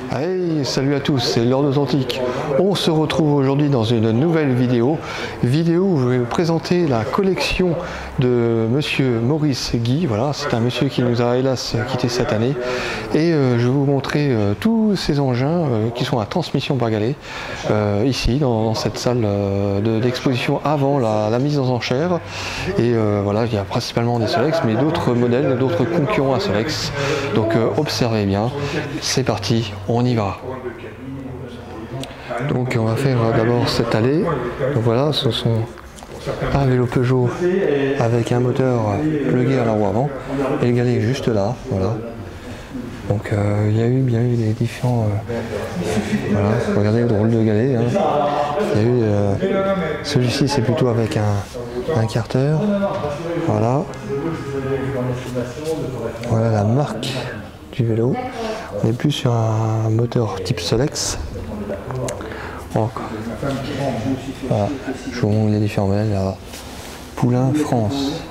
Hey, salut à tous, c'est Lord Authentique. On se retrouve aujourd'hui dans une nouvelle vidéo où je vais vous présenter la collection de monsieur Maurice Guy. Voilà, c'est un monsieur qui nous a hélas quitté cette année. Et je vais vous montrer tous ces engins qui sont à transmission par galet, ici dans cette salle d'exposition avant la mise en enchère. Et voilà, il y a principalement des Solex, mais d'autres modèles, d'autres concurrents à Solex. Donc observez bien, c'est parti, on y va. Donc on va faire d'abord cette allée. Donc voilà, ce sont un vélo Peugeot avec un moteur plugué à la roue avant et le galet est juste là. Voilà. Donc il y a eu bien eu des différents. Voilà, regardez le drôle de galet. Hein. Il y a eu celui-ci, c'est plutôt avec un carter. Voilà. Voilà la marque du vélo. On est plus sur un moteur type Solex. Voilà, je vous montre les différents modèles là. Poulain France.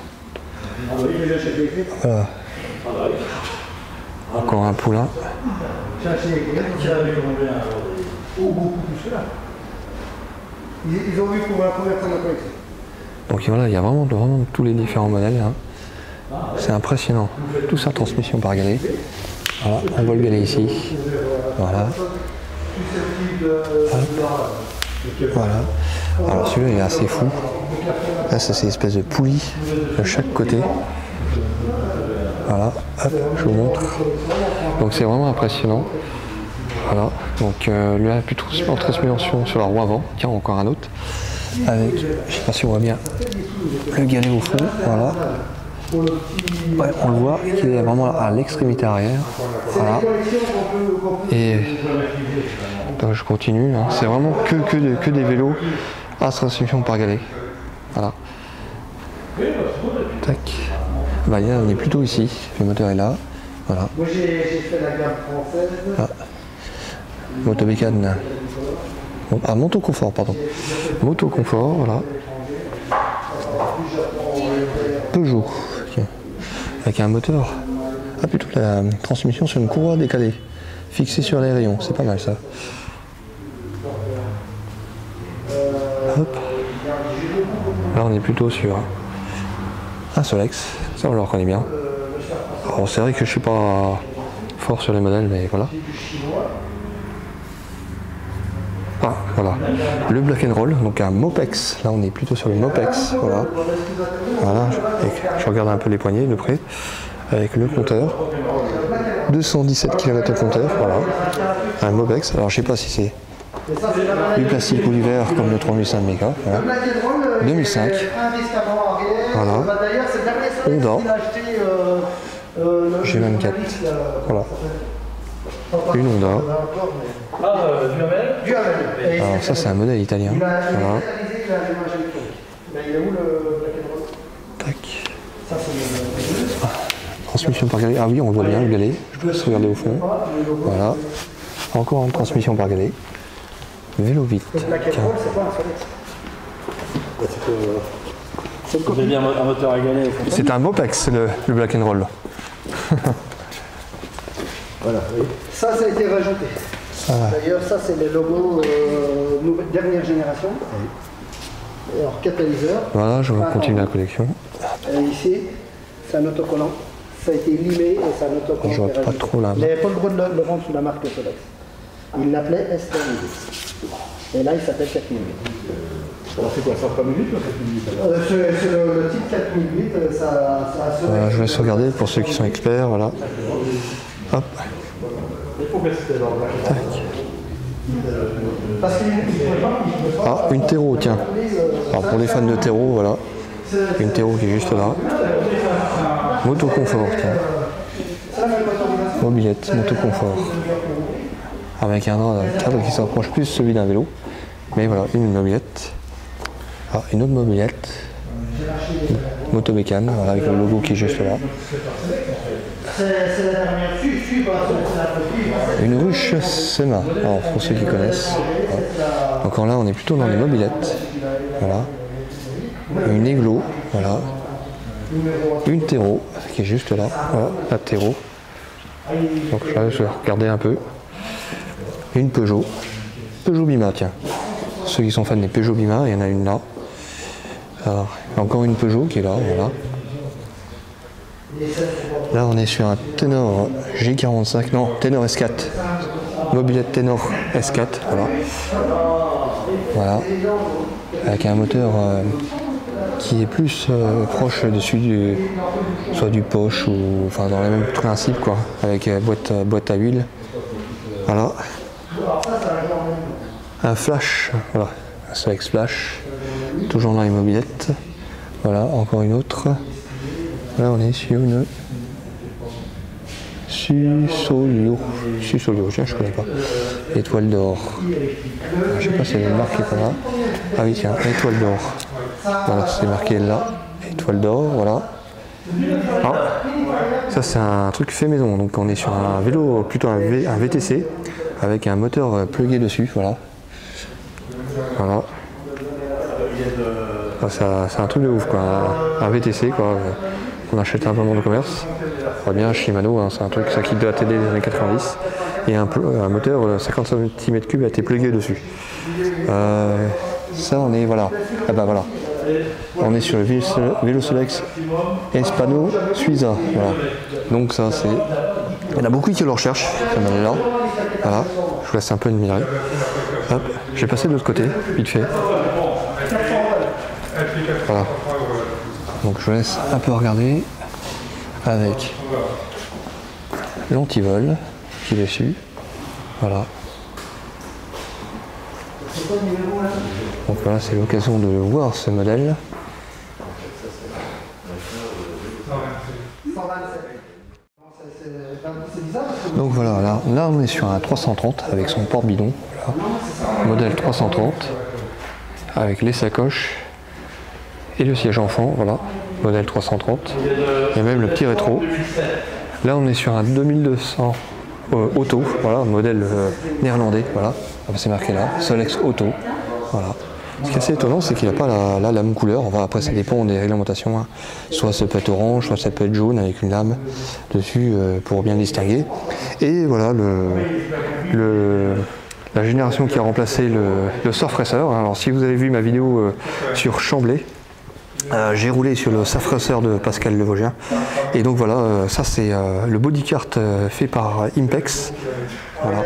Voilà. Encore un poulain. Donc voilà, il y a vraiment tous les différents modèles. Hein. C'est impressionnant. Tout ça transmission par galet. Voilà, on voit le galet ici. Voilà. Voilà. Alors celui-là il est assez fou. Là c'est une espèce de poulie de chaque côté. Voilà, hop, je vous montre. Donc c'est vraiment impressionnant. Voilà, donc là plutôt en transmission sur la roue avant. Tiens, encore un autre. Avec, je sais pas si on voit bien le galet au fond. Voilà. Ouais, on le voit qu'il est vraiment à l'extrémité arrière. Voilà. Et donc je continue. Hein. C'est vraiment que des vélos à transmission par galet. Voilà. Tac. Bah, là, on est plutôt ici. Le moteur est là. Voilà. Moi j'ai fait la gamme française. Ah. Motobécane. Ah, Motoconfort, pardon. Motoconfort, voilà. Peugeot. Avec un moteur, plutôt la transmission sur une courroie décalée, fixée sur les rayons, c'est pas mal ça. Hop. Là on est plutôt sur un Solex, ça on le reconnaît bien. Alors c'est vrai que je suis pas fort sur les modèles, mais voilà. Ah voilà, le Black and Roll, donc un Mopex, là on est plutôt sur le Mopex, voilà. Voilà, je regarde un peu les poignées de près, avec le compteur, 217 km au compteur, voilà, un Mopex, alors je sais pas si c'est du plastique ou du verre comme le 3005 méga, voilà. 2005, voilà, Honda, G24, voilà. Une Honda. Alors ça c'est un modèle italien. Voilà. Tac. Ah, transmission par galet. Ah oui, on voit bien le galet. Je peux regarder au fond. Voilà. Encore une transmission par galet. Vélo vite. C'est un Mopex le Black and Roll. Voilà, oui. Ça a été rajouté. D'ailleurs, ça c'est les logos dernière génération. Oui. Alors, catalyseur. Voilà, je vais continuer la collection. Et ici, c'est un autocollant. Ça a été limé et c'est un autocollant. Je vois pas trop là. Il n'avait pas le droit de le vendre sous la marque Solex. Il l'appelait S4008. Et là, il s'appelle 4008. Alors c'est quoi, 103 ou 4008 C'est le type 4008. Voilà, je vous laisse regarder pour ceux qui sont experts. Voilà. Hop. Tac. Ah, une Terreau, tiens. Alors pour les fans de Terreau, voilà. Une Terreau qui est juste là. Moto confort, tiens. Mobilette, moto confort. Avec un cadre qui s'approche plus de celui d'un vélo. Mais voilà, une mobilette. Ah, une autre mobilette. Motomécane, voilà, avec le logo qui est juste là. Une ruche Sema, alors pour ceux qui connaissent. Voilà. Encore là, on est plutôt dans les mobilettes. Voilà. Une Eglo, voilà. Une Tero, qui est juste là. Voilà, la Tero. Donc là, je vais regarder un peu. Une Peugeot. Peugeot Bima, tiens. Ceux qui sont fans des Peugeot Bima, il y en a une là. Alors, encore une Peugeot qui est là, voilà. Là, on est sur un Ténor G45, non, Ténor S4. Mobilette Ténor S4, voilà. Voilà. Avec un moteur qui est plus proche dessus soit du Porsche ou enfin dans le même principe quoi, avec boîte à huile. Voilà. Un flash, voilà, un Solex Flash, toujours dans les mobilettes. Voilà, encore une autre. Là on est sur une Susolio, tiens je connais pas. Étoile d'or. Je sais pas si elle est marquée par là. Ah oui tiens, étoile d'or. Voilà, c'est marqué là. Étoile d'or, voilà. Ah, ça c'est un truc fait maison, donc on est sur un vélo, plutôt un VTC, avec un moteur plugué dessus, voilà. Voilà. C'est un truc de ouf quoi, un VTC quoi, qu'on achète un peu dans le commerce. Bien Shimano, hein, c'est un truc ça qui doit t'aider des années 90. Et un moteur 50 cm3 a été plugué dessus. Ça on est voilà. Ah bah voilà. On est sur le Vélo Solex Espano Suiza. Voilà. Donc ça c'est. Il y en a beaucoup qui le recherchent, ce modèle là. Voilà. Je vous laisse un peu admirer. Hop, je vais passer de l'autre côté, vite fait. Voilà. Donc je vous laisse un peu regarder avec l'antivol qui est dessus. Voilà. Donc voilà, c'est l'occasion de voir ce modèle. Donc voilà, là on est sur un 330 avec son port-bidon. Voilà. Modèle 330 avec les sacoches et le siège enfant, voilà, modèle 330. Il y a même le petit rétro. Là on est sur un 2200 auto, voilà, modèle néerlandais, voilà, c'est marqué là, Solex Auto, voilà. Ce qui est assez étonnant, c'est qu'il n'a pas la lame couleur. Enfin, après, ça dépend des réglementations. Hein. Soit ça peut être orange, soit ça peut être jaune avec une lame dessus pour bien distinguer. Et voilà la génération qui a remplacé le Surfracer. Alors, si vous avez vu ma vidéo sur Chamblay, j'ai roulé sur le Surfracer de Pascal Levogien. Et donc voilà, ça c'est le bodycart fait par Impex. Voilà.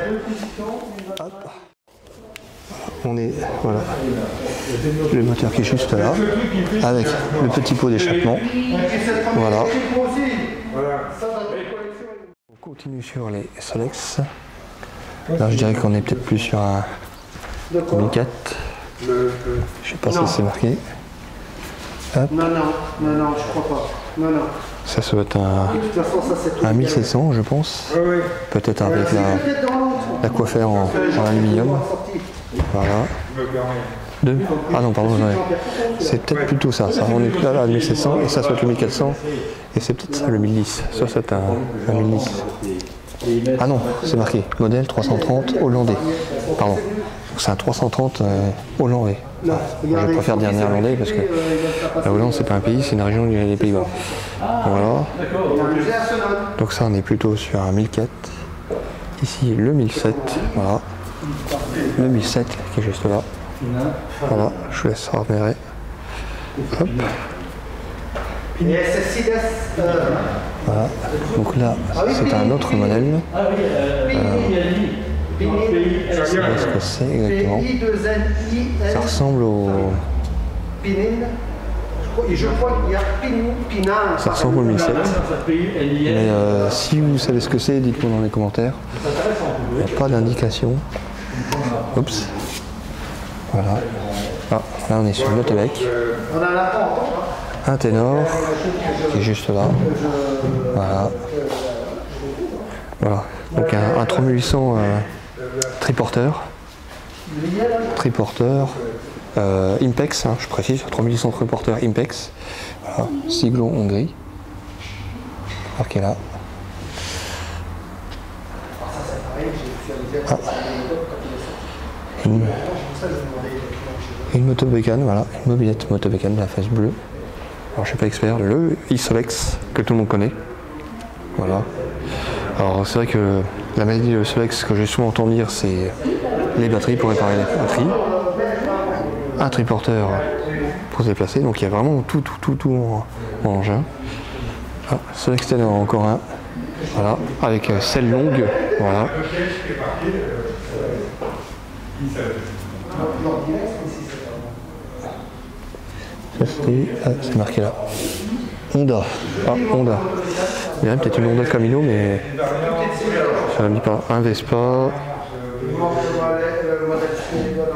Hop. On est, voilà, le moteur qui est juste là, avec le petit pot d'échappement. Voilà. On continue sur les Solex. Là, je dirais qu'on est peut-être plus sur un 2004. Je sais pas si c'est marqué. Hop. Non, je crois pas. Non. Ça doit être un 1700, je pense. Peut-être avec la coiffure en aluminium. Voilà. Ah non, pardon, c'est peut-être plutôt ça. On est là à 1700 et ça soit le 1400 et c'est peut-être ça le 1010. Ça c'est un 1010. Ah non, c'est marqué modèle 330 hollandais. Pardon. C'est un 330 hollandais. Enfin, je préfère dire néerlandais parce que la Hollande c'est pas un pays, c'est une région des Pays-Bas. Voilà. Donc ça on est plutôt sur un 1004. Ici le 1007. Voilà. Le 1007 qui est juste là. Voilà, je vous laisse repérer. Hop. Voilà, donc là c'est un autre modèle. Je sais pas ce que c'est exactement. Ça ressemble au. Ça ressemble au 1007. Mais si vous savez ce que c'est, dites-moi dans les commentaires. Il n'y a pas d'indication. Oups. Voilà. Ah, là on est sur une Autolec. un ténor qui est juste là. Voilà. Voilà. Donc un 3800 triporteur. Impex, hein, je précise, 3800 triporteur Impex. Voilà. Siglon Hongrie. Marqué là. Ah. Une motobécane, voilà, une mobilette motobécane, la face bleue. Alors je suis pas expert, le iSolex que tout le monde connaît. Voilà. Alors c'est vrai que la maladie de Solex que j'ai souvent entendu dire, c'est les batteries pour réparer les batteries. Un triporteur pour se déplacer, donc il y a vraiment tout en engin. Ah, Solex Ténor encore un. Voilà, avec selle longue, voilà. C'est marqué là. Honda. Ah, Honda. Il y a peut-être une Honda Camino, mais ça ne me dit pas. Un Vespa.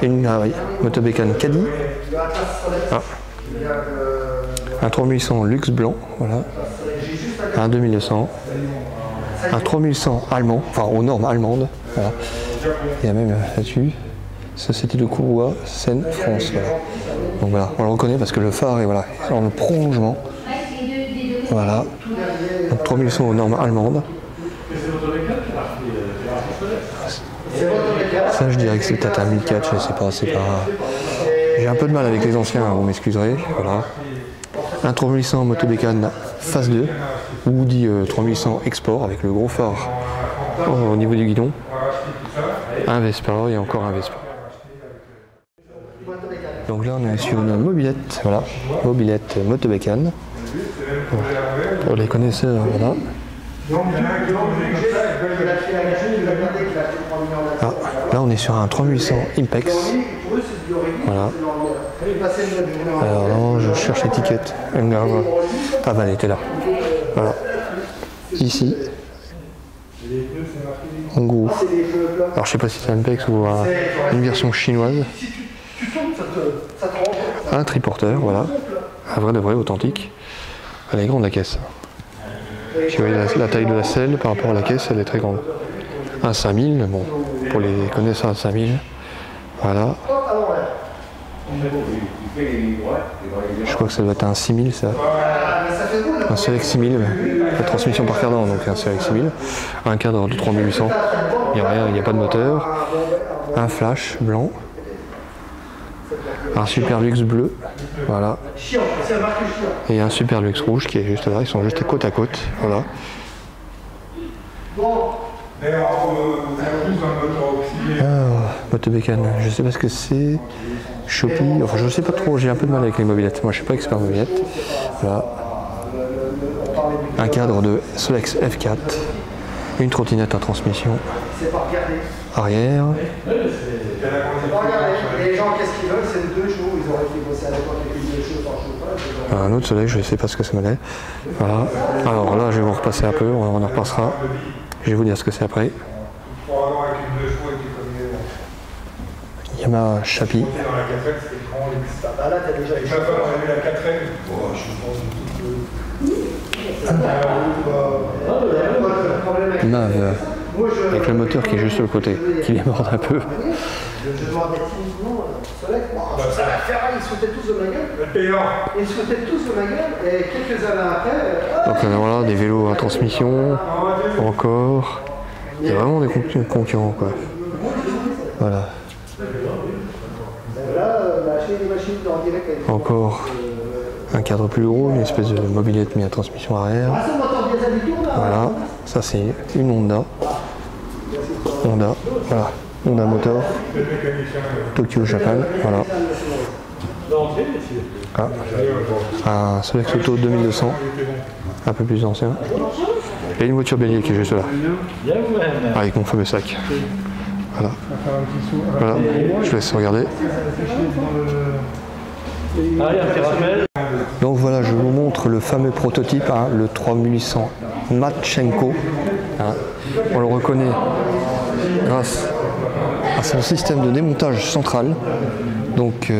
Une motobécane Caddy. Ah. Un 3800 luxe blanc, voilà. Un 2200. Un 3100 allemand, enfin aux normes allemandes. Voilà. Il y a même là-dessus Société de Courroie, Seine, France. Voilà. Donc voilà, on le reconnaît parce que le phare est voilà, dans le prolongement. Voilà. Donc 3100 aux normes allemandes. Ça, je dirais que c'est peut-être un 1004, je sais pas, c'est pas. J'ai un peu de mal avec les anciens, vous m'excuserez. Voilà. Un 3800 motobécane phase 2, ou dit 3800 export avec le gros phare au niveau du guidon. Un Vespa et encore un Vespa. Donc là on est sur une mobilette, voilà, mobilette motobécane. Pour les connaisseurs, voilà. Ah, là on est sur un 3800 Impex. Voilà. Alors non, je cherche l'étiquette. Ah bah elle était là. Voilà. Ici. En gros. Alors je sais pas si c'est un Impex ou une version chinoise. Un triporteur, voilà. Un vrai de vrai, authentique. Elle est grande la caisse. Puis vous voyez la taille de la selle par rapport à la caisse, elle est très grande. Un 5000, bon, pour les connaisseurs, un 5000. Voilà. Je crois que ça doit être un 6000 ça. Un Solex 6000, la transmission par cardan, donc un Solex 6000. Un cadre de 3800, il n'y a rien, il n'y a pas de moteur. Un flash blanc. Un super luxe bleu, voilà. Et un super luxe rouge qui est juste là, ils sont juste côte à côte, voilà. Motobécane, je sais pas ce que c'est. Shopee, enfin je sais pas trop, j'ai un peu de mal avec les mobilettes. Moi je suis pas expert mobilette. Voilà. Un cadre de Solex F4. Une trottinette à transmission. Arrière. Les gens, qu'est-ce qu'ils veulent? C'est 2 chevaux. Ils auraient fait bosser à l'époque avec 2 chevaux sans chauffage. Un autre Solex, je ne sais pas ce que ça me l'est. Voilà. Alors là, je vais vous repasser un peu, on en repassera. Je vais vous dire ce que c'est après. Yamaha Chapi. Mave. Avec le moteur qui est juste sur le côté, qui déborde un peu. Je demandais timidement, Ferrari, ils se foutaient tous de ma gueule. Ils se foutaient tous de ma gueule, et quelques années après. Donc voilà, des vélos à transmission, encore. Il y a vraiment des concurrents, quoi. Voilà. Encore un cadre plus gros, une espèce de mobilette mais à transmission arrière. Voilà, ça c'est une Honda. Voilà, Honda Motor, Tokyo Japan, voilà. Ah, un Solex Auto 2200, un peu plus ancien. Et une voiture bélier qui est juste là, avec mon fameux sac. Voilà. Voilà, je vous laisse regarder. Donc voilà, je vous montre le fameux prototype, hein, le 3800 Matchenko. Hein. On le reconnaît grâce à son système de démontage central. Donc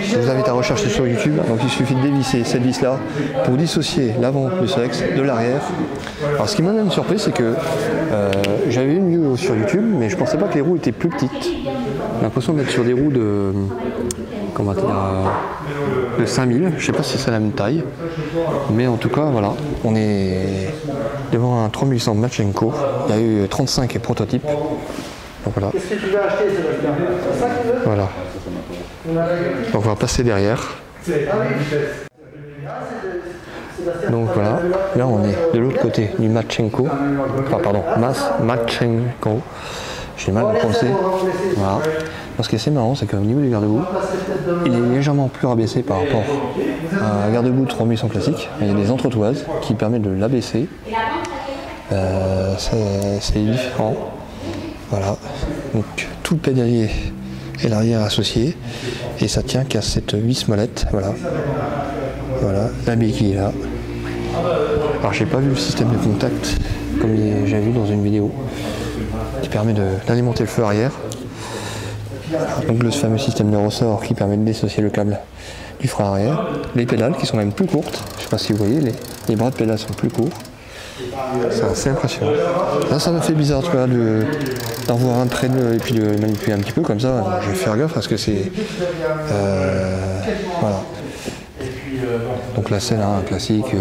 je vous invite à rechercher sur YouTube. Donc il suffit de dévisser cette vis là pour dissocier l'avant du Solex de l'arrière. Alors ce qui m'a même surpris, c'est que j'avais une vidéo sur YouTube, mais je pensais pas que les roues étaient plus petites. J'ai l'impression d'être sur des roues de, comment dire, de 5000, je sais pas si c'est la même taille, mais en tout cas voilà, on est devant un 3800 Matchenko. Il y a eu 35 prototypes. Donc voilà. Qu'est-ce que tu veux acheter, Sébastien? C'est ça que tu veux? Voilà. Donc on va passer derrière. Donc voilà, là on est de l'autre côté du Matchenko. Enfin pardon, Matchenko. J'ai mal à le prononcer. Voilà. Ce qui est assez marrant, c'est qu'au niveau du garde-boue, il est légèrement plus rabaissé par rapport à un garde-boue 3800 classique. Il y a des entretoises qui permettent de l'abaisser. C'est différent. Voilà. Donc tout le pédalier et l'arrière associé. Et ça tient qu'à cette vis molette. Voilà. Voilà, la béquille là. Alors j'ai pas vu le système de contact comme j'ai vu dans une vidéo qui permet d'alimenter le feu arrière. Donc le fameux système de ressort qui permet de dissocier le câble du frein arrière. Les pédales qui sont même plus courtes. Je sais pas si vous voyez, les bras de pédales sont plus courts. C'est assez impressionnant. Là ça me fait bizarre tu vois, d'en voir un près de et puis de manipuler un petit peu comme ça. Je vais faire gaffe parce que c'est voilà. Donc là c'est là un classique,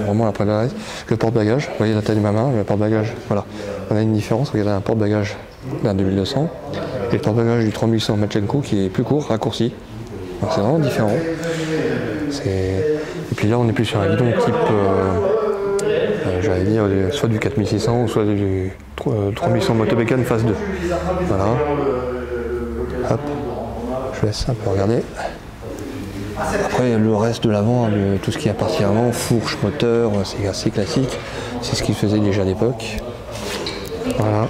vraiment la prévalence. Le porte-bagages, vous voyez la taille de ma main, le porte-bagages, voilà. On a une différence, regardez un porte-bagages d'un 2200 et le porte-bagages du 3800 Matchenko qui est plus court, raccourci. Donc c'est vraiment différent. Et puis là on est plus sur un guidon type, j'allais dire soit du 4600 ou soit du 3800 Motobécane phase 2. Voilà. Hop, je laisse un peu regarder. Après le reste de l'avant, tout ce qui est partie avant, fourche, moteur, c'est assez classique. C'est ce qu'ils faisaient déjà à l'époque. Voilà.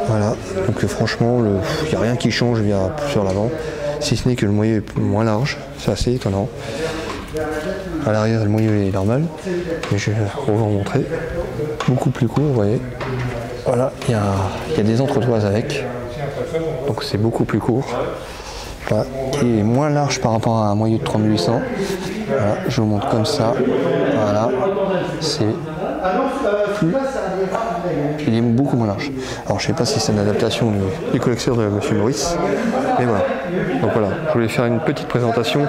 Voilà. Donc franchement, il n'y a rien qui change sur l'avant. Si ce n'est que le moyeu est moins large. C'est assez étonnant. À l'arrière, le moyeu est normal. Mais je vais vous montrer. Beaucoup plus court, vous voyez. Voilà, il y a des entretoises avec. Donc c'est beaucoup plus court. Voilà, qui est moins large par rapport à un moyeu de 3800. Voilà, je vous montre comme ça. Voilà, il est beaucoup moins large. Alors je sais pas si c'est une adaptation du collecteur de Monsieur Maurice, mais voilà. Donc voilà, je voulais faire une petite présentation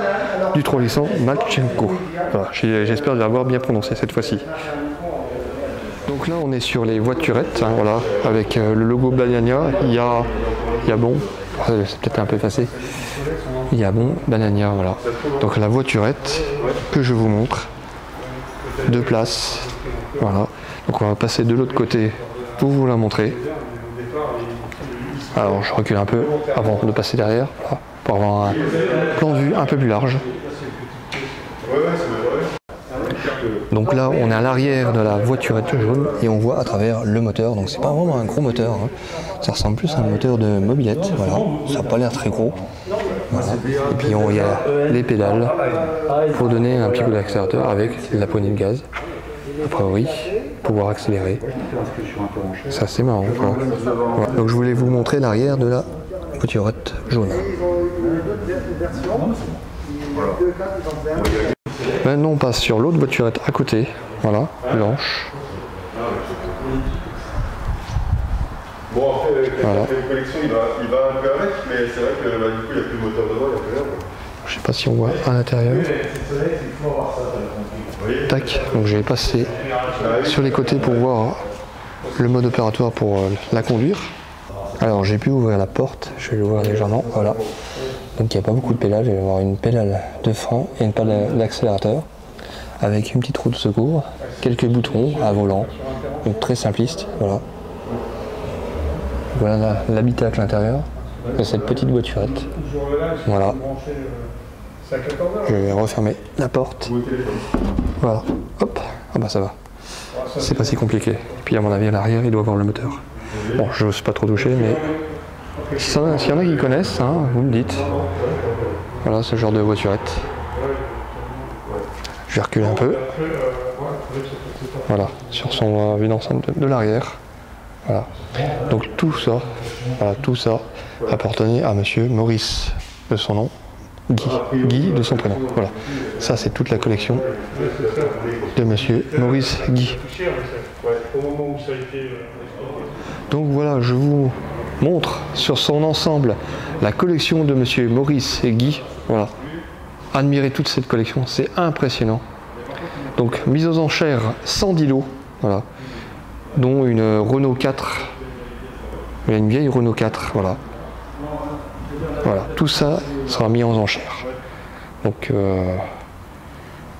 du 3800 Matchenko. Voilà, j'espère l'avoir bien prononcé cette fois-ci. Donc là on est sur les voiturettes, hein, voilà, avec le logo Banania. Il y a bon. C'est peut-être un peu effacé. Il y a bon, Banania, voilà. Donc la voiturette que je vous montre. 2 places. Voilà. Donc on va passer de l'autre côté pour vous la montrer. Alors je recule un peu avant de passer derrière, voilà, pour avoir un plan de vue un peu plus large. Donc là on est à l'arrière de la voiturette jaune et on voit à travers le moteur. Donc c'est pas vraiment un gros moteur, hein. Ça ressemble plus à un moteur de mobilette, voilà. Ça n'a pas l'air très gros. Voilà. Et puis il y a les pédales pour donner un petit coup d'accélérateur avec la poignée de gaz. A priori, pouvoir accélérer. C'est assez marrant. Voilà. Voilà. Donc je voulais vous montrer l'arrière de la voiturette jaune. Maintenant on passe sur l'autre voiturette à côté, voilà, blanche. Bon après, voilà. Une collection il va un peu avec, mais c'est vrai que bah, du coup il n'y a plus de moteur devant, il y a plus rien. Je sais pas si on voit à l'intérieur. Tac, donc je vais passer sur les côtés pour voir le mode opératoire pour la conduire. Alors j'ai pu ouvrir la porte, je vais l'ouvrir légèrement, voilà. Donc il n'y a pas beaucoup de pédales, je vais avoir une pédale de frein et une pédale d'accélérateur avec une petite roue de secours, quelques boutons à volant, donc très simpliste, voilà. Voilà l'habitacle intérieur de cette petite voiturette. Voilà. Je vais refermer la porte. Voilà. Hop. Ah bah ça va. C'est pas si compliqué. Puis à mon avis à l'arrière il doit avoir le moteur. Bon, je n'ose pas trop toucher, mais s'il y en a qui connaissent, hein, vous me dites. Voilà ce genre de voiturette. Je vais reculer un peu. Voilà, sur son vue d'enceinte de l'arrière. Voilà. Donc tout ça, voilà, tout ça appartenait à Monsieur Maurice, de son nom. Guy de son prénom. Voilà. Ça, c'est toute la collection de monsieur Maurice Guy. Donc voilà, je vous montre sur son ensemble la collection de monsieur Maurice Guy. Voilà. Admirez toute cette collection, c'est impressionnant. Donc mise aux enchères 110 lots, voilà, dont une Renault 4. Il y a une vieille Renault 4, voilà. Voilà, tout ça sera mis aux enchères. Donc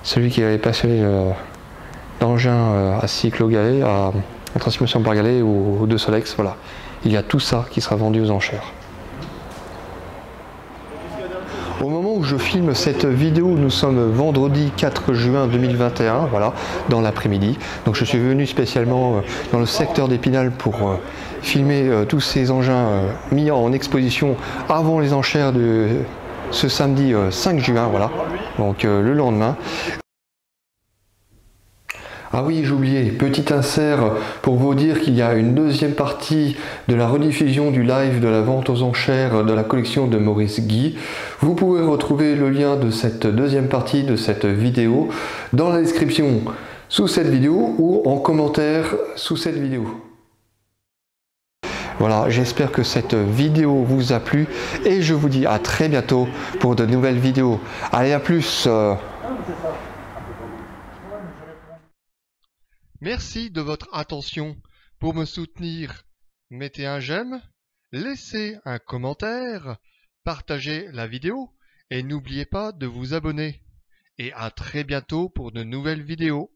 celui qui avait passionné d'engin à cycle au galet, à transmission par galet ou de Solex, voilà. Il y a tout ça qui sera vendu aux enchères. Au moment où je filme cette vidéo, nous sommes vendredi 4 juin 2021, voilà, dans l'après-midi. Donc je suis venu spécialement dans le secteur d'Épinal pour filmer tous ces engins mis en exposition avant les enchères de ce samedi 5 juin, voilà, donc le lendemain. Ah oui, j'ai oublié, petit insert pour vous dire qu'il y a une deuxième partie de la rediffusion du live de la vente aux enchères de la collection de Maurice Guy. Vous pouvez retrouver le lien de cette deuxième partie de cette vidéo dans la description sous cette vidéo ou en commentaire sous cette vidéo. Voilà, j'espère que cette vidéo vous a plu et je vous dis à très bientôt pour de nouvelles vidéos. Allez, à plus. Merci de votre attention. Pour me soutenir, mettez un j'aime, laissez un commentaire, partagez la vidéo et n'oubliez pas de vous abonner. Et à très bientôt pour de nouvelles vidéos.